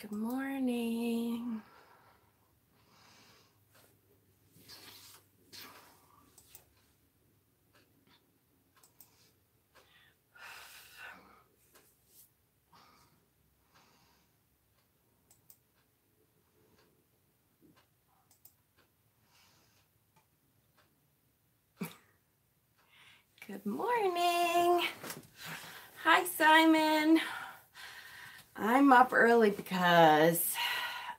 Good morning. Good morning. Hi, Simon. I'm up early because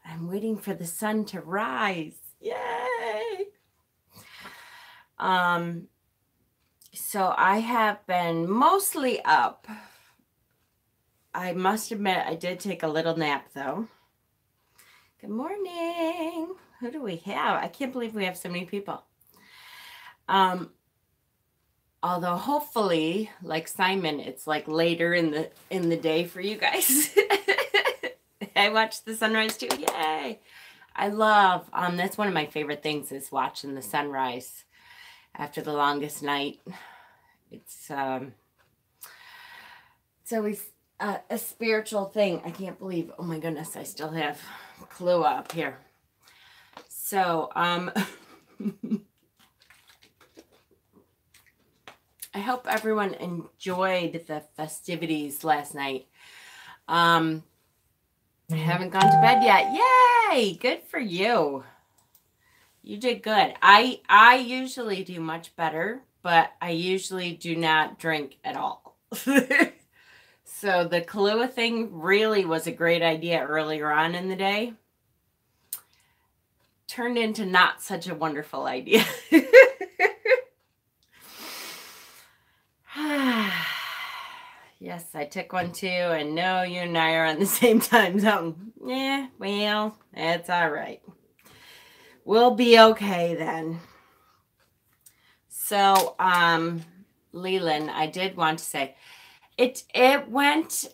I'm waiting for the sun to rise. Yay! So I have been mostly up. I must admit I did take a little nap though. Good morning. Who do we have? I can't believe we have so many people. Although hopefully, like Simon, it's like later in the day for you guys. I watched the sunrise too. Yay! I love that's one of my favorite things is watching the sunrise after the longest night. It's always a spiritual thing. I can't believe, oh my goodness, I still have Kahlua up here. So I hope everyone enjoyed the festivities last night. I haven't gone to bed yet. Yay! Good for you. You did good. I usually do much better, but I usually do not drink at all. So the Kahlua thing really was a great idea earlier on in the day. Turned into not such a wonderful idea. Yes, I took one too, and no, you and I are on the same time zone. Yeah, well, it's all right. We'll be okay then. So, Leland, I did want to say, it went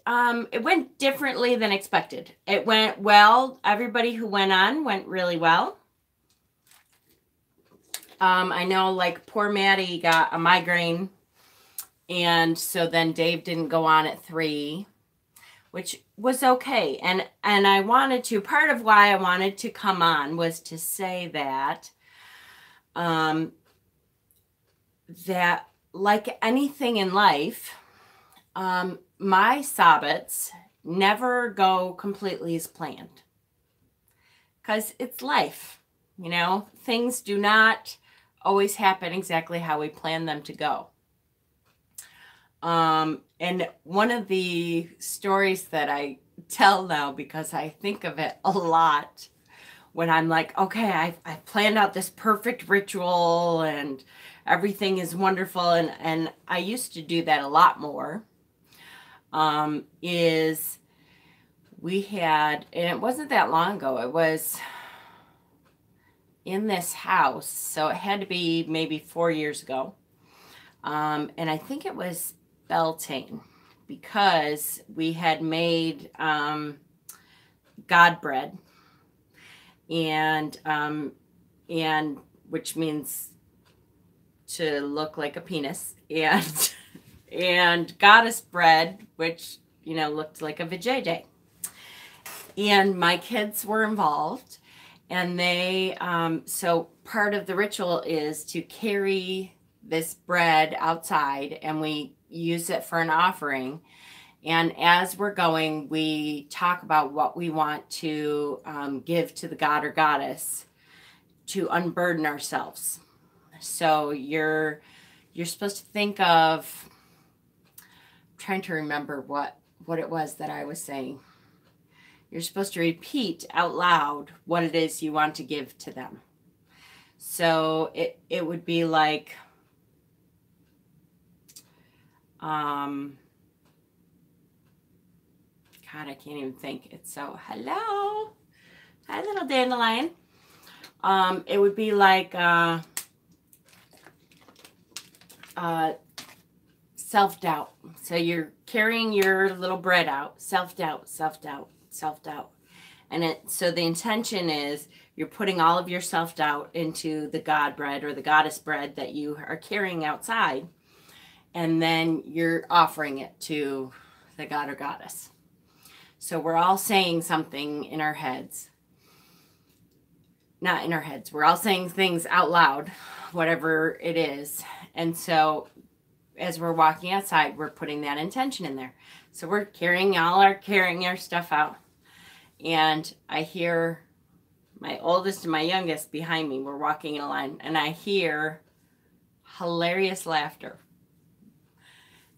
differently than expected. It went well. Everybody who went on went really well. I know, like, poor Maddie got a migraine. And so then Dave didn't go on at 3, which was okay. And I wanted to, part of why I wanted to come on was to say that, that like anything in life, my Sabbats never go completely as planned. Because it's life, you know, things do not always happen exactly how we plan them to go. And one of the stories that I tell now, because I think of it a lot when I'm like, okay, I've planned out this perfect ritual and everything is wonderful. And I used to do that a lot more, is we had, and it wasn't that long ago, it was in this house. So it had to be maybe 4 years ago. And I think it was Beltane, because we had made God bread, and which means to look like a penis, and goddess bread, which, you know, looked like a vajayjay. And my kids were involved, and they so part of the ritual is to carry this bread outside, and we use it for an offering. And as we're going, we talk about what we want to give to the god or goddess to unburden ourselves. So you're supposed to think of, I'm trying to remember what it was that I was saying. You're supposed to repeat out loud what it is you want to give to them. So it would be like, God, I can't even think. It's so, hello. Hi, little dandelion. It would be like self-doubt. So you're carrying your little bread out. Self-doubt, self-doubt, self-doubt. And so the intention is you're putting all of your self-doubt into the God bread or the goddess bread that you are carrying outside. And then you're offering it to the god or goddess. So we're all saying something in our heads. Not in our heads. We're all saying things out loud, whatever it is. And so as we're walking outside, we're putting that intention in there. So we're carrying our stuff out. And I hear my oldest and my youngest behind me. We're walking in a line, and I hear hilarious laughter.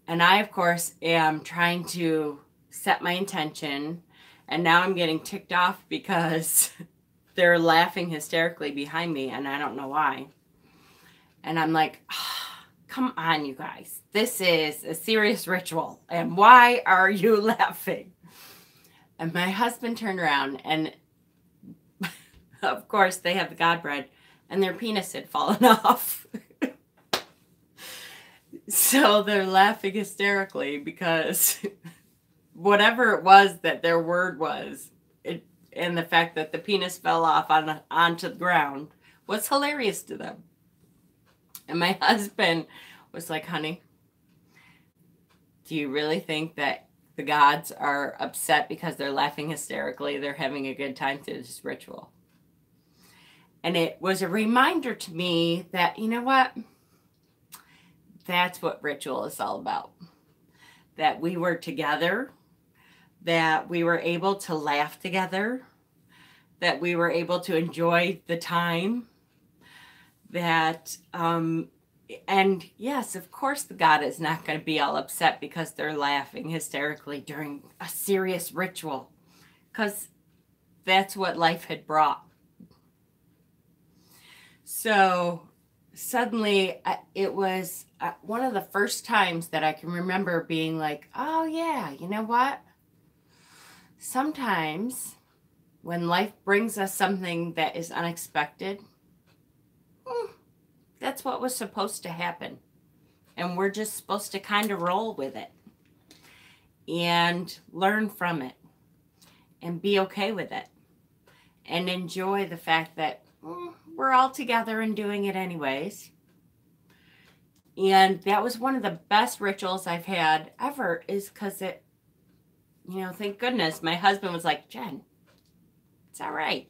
And I, of course, am trying to set my intention. And now I'm getting ticked off because they're laughing hysterically behind me, and I don't know why. And I'm like, oh, come on, you guys. This is a serious ritual. And why are you laughing? And my husband turned around, and of course, they have the God bread, and their penis had fallen off. So they're laughing hysterically because whatever it was that their word was, and the fact that the penis fell off onto the ground was hilarious to them. And my husband was like, honey, do you really think that the gods are upset because they're laughing hysterically? They're having a good time through this ritual. And it was a reminder to me that, you know what? That's what ritual is all about. That we were together, that we were able to laugh together, that we were able to enjoy the time, that, and yes, of course the God is not going to be all upset because they're laughing hysterically during a serious ritual, because that's what life had brought. So suddenly it was one of the first times that I can remember being like, oh yeah, you know what? Sometimes when life brings us something that is unexpected, that's what was supposed to happen. And we're just supposed to kind of roll with it and learn from it and be okay with it and enjoy the fact that we're all together and doing it anyways. And that was one of the best rituals I've had ever, is because it, you know, thank goodness my husband was like, Jen, it's all right.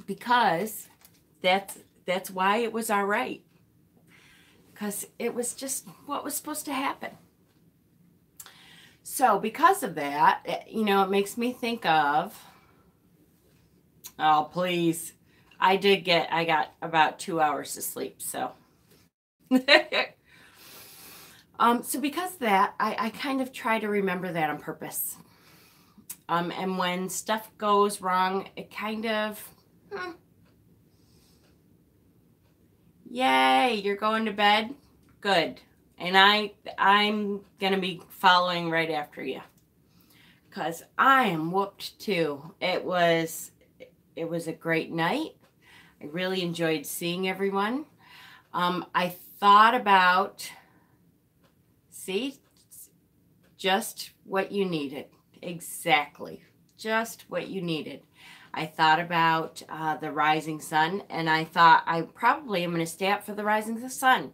Because that's why it was all right. Because it was just what was supposed to happen. So because of that, you know, it makes me think of, oh, please. I got about 2 hours of sleep, so. So because of that, I kind of try to remember that on purpose. And when stuff goes wrong, it kind of, yay, you're going to bed? Good. And I'm going to be following right after you. Because I am whooped too. It was a great night. I really enjoyed seeing everyone. I thought about, see, just what you needed. Exactly. Just what you needed. I thought about the rising sun, and I thought I probably am going to stay up for the rising sun.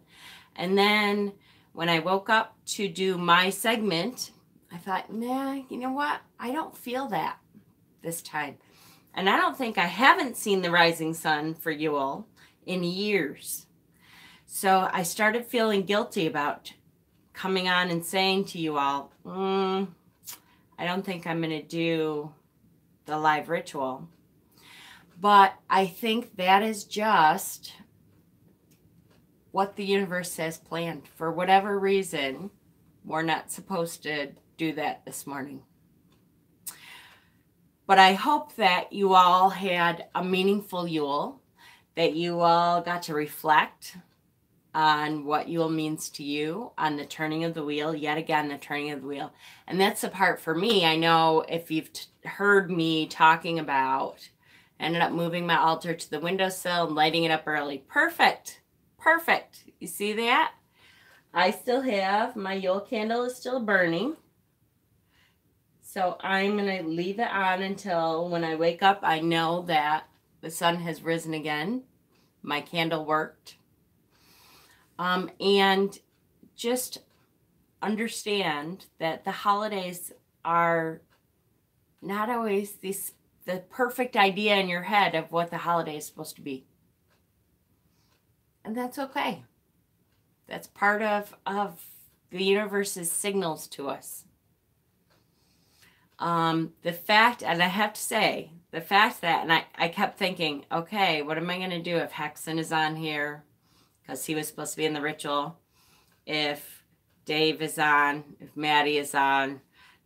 And then when I woke up to do my segment, I thought, nah, you know what? I don't feel that this time. And I don't think I haven't seen the rising sun for you all in years. So I started feeling guilty about coming on and saying to you all, I don't think I'm going to do the live ritual. But I think that is just what the universe has planned. For whatever reason, we're not supposed to do that this morning. But I hope that you all had a meaningful Yule, that you all got to reflect on what Yule means to you, on the turning of the wheel, yet again, the turning of the wheel. And that's the part for me. I know if you've heard me talking about, ended up moving my altar to the windowsill and lighting it up early. Perfect. Perfect. You see that? I still have, my Yule candle is still burning. So I'm going to leave it on until when I wake up, I know that the sun has risen again. My candle worked. And just understand that the holidays are not always the perfect idea in your head of what the holiday is supposed to be. And that's okay. That's part of the universe's signals to us. The fact, and I have to say, the fact that, and I kept thinking, okay, what am I going to do if Hexen is on here? Because he was supposed to be in the ritual. If Dave is on, if Maddie is on,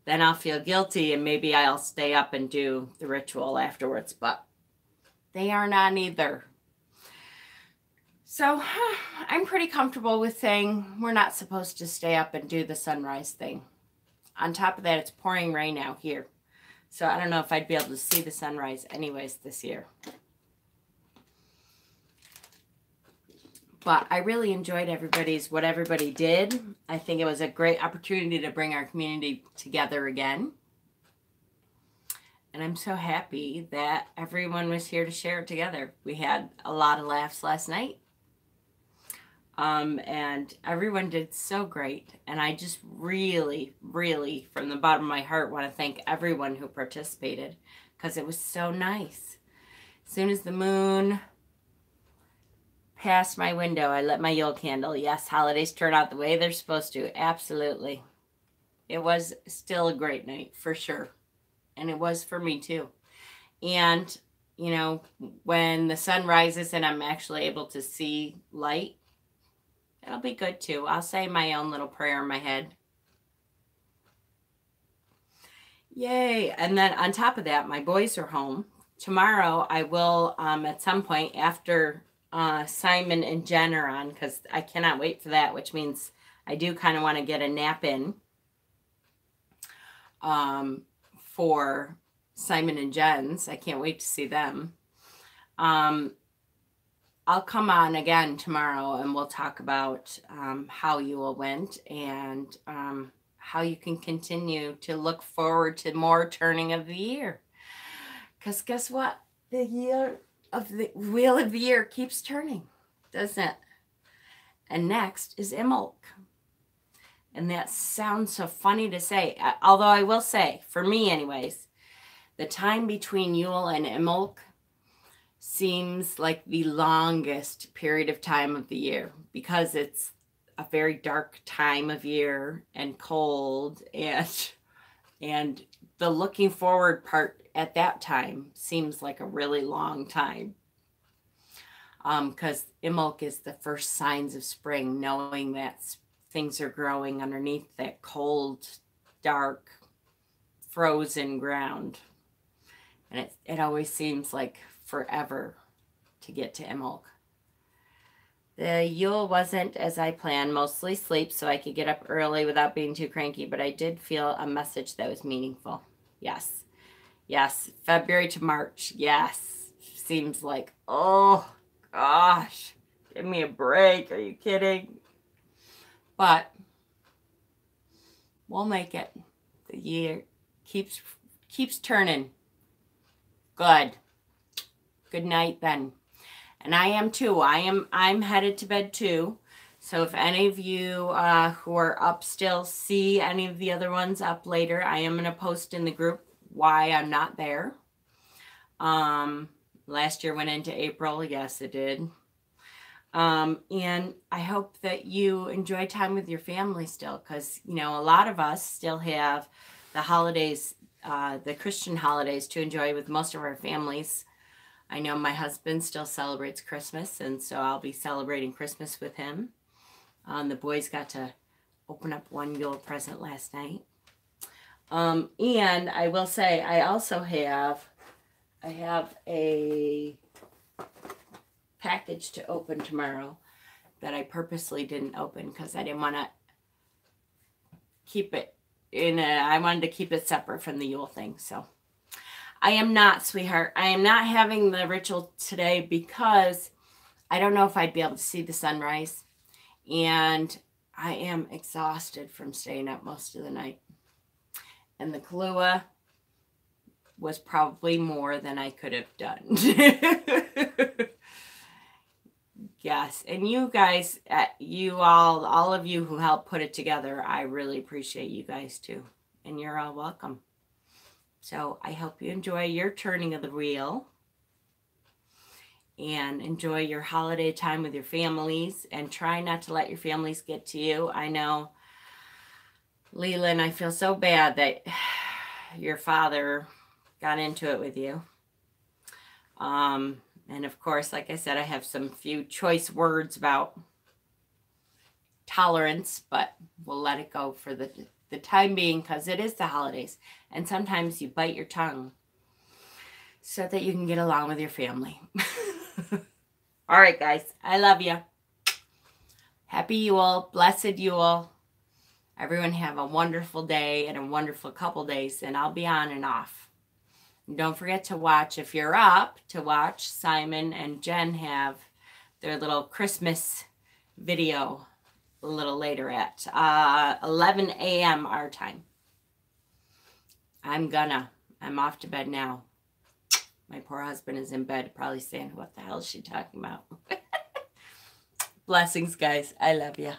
then I'll feel guilty and maybe I'll stay up and do the ritual afterwards. But they aren't on either. So I'm pretty comfortable with saying we're not supposed to stay up and do the sunrise thing. On top of that, it's pouring rain out here. So I don't know if I'd be able to see the sunrise anyways this year. But I really enjoyed what everybody did. I think it was a great opportunity to bring our community together again. And I'm so happy that everyone was here to share it together. We had a lot of laughs last night. And everyone did so great. And I just really, really, from the bottom of my heart, want to thank everyone who participated because it was so nice. As soon as the moon passed my window, I lit my Yule candle. Yes, holidays turn out the way they're supposed to. Absolutely. It was still a great night, for sure. And it was for me, too. And, you know, when the sun rises and I'm actually able to see light, it'll be good, too. I'll say my own little prayer in my head. Yay. And then on top of that, my boys are home. Tomorrow, I will, at some point after Simon and Jen are on, because I cannot wait for that, which means I do kind of want to get a nap in for Simon and Jen's. I can't wait to see them. I'll come on again tomorrow and we'll talk about how Yule went and how you can continue to look forward to more turning of the year. Because guess what? The wheel of the year keeps turning, doesn't it? And next is Imbolc. And that sounds so funny to say. Although I will say, for me anyways, the time between Yule and Imbolc seems like the longest period of time of the year because it's a very dark time of year and cold and the looking forward part at that time seems like a really long time. Because Imbolc is the first signs of spring, knowing that things are growing underneath that cold, dark, frozen ground. And it always seems like forever to get to Imbolc. The Yule wasn't as I planned, mostly sleep so I could get up early without being too cranky, but I did feel a message that was meaningful. Yes. Yes. February to March. Yes. Seems like, oh, gosh. Give me a break. Are you kidding? But we'll make it. The year keeps turning. Good. Good night then. And I am too. I'm headed to bed too. So if any of you who are up still see any of the other ones up later, I am going to post in the group why I'm not there. Last year went into April. Yes, it did. And I hope that you enjoy time with your family still, because, you know, a lot of us still have the holidays, the Christian holidays to enjoy with most of our families. I know my husband still celebrates Christmas, and so I'll be celebrating Christmas with him. The boys got to open up one Yule present last night. And I will say, I also have a package to open tomorrow that I purposely didn't open because I didn't want to keep it I wanted to keep it separate from the Yule thing. So I am not, sweetheart. I am not having the ritual today because I don't know if I'd be able to see the sunrise. And I am exhausted from staying up most of the night. And the Kahlua was probably more than I could have done. Yes, and you guys, all of you who helped put it together, I really appreciate you guys too. And you're all welcome. So I hope you enjoy your turning of the wheel and enjoy your holiday time with your families, and try not to let your families get to you. I know, Leland, I feel so bad that your father got into it with you. And of course, like I said, I have some few choice words about tolerance, but we'll let it go for the time being, because it is the holidays. And sometimes you bite your tongue so that you can get along with your family. All right, guys, I love you. Happy Yule, blessed Yule. Everyone have a wonderful day and a wonderful couple days, and I'll be on and off. And don't forget to watch, if you're up, to watch Simon and Jen have their little Christmas video a little later at 11 a.m. our time. I'm off to bed now. My poor husband is in bed, probably saying, what the hell is she talking about? Blessings, guys. I love you.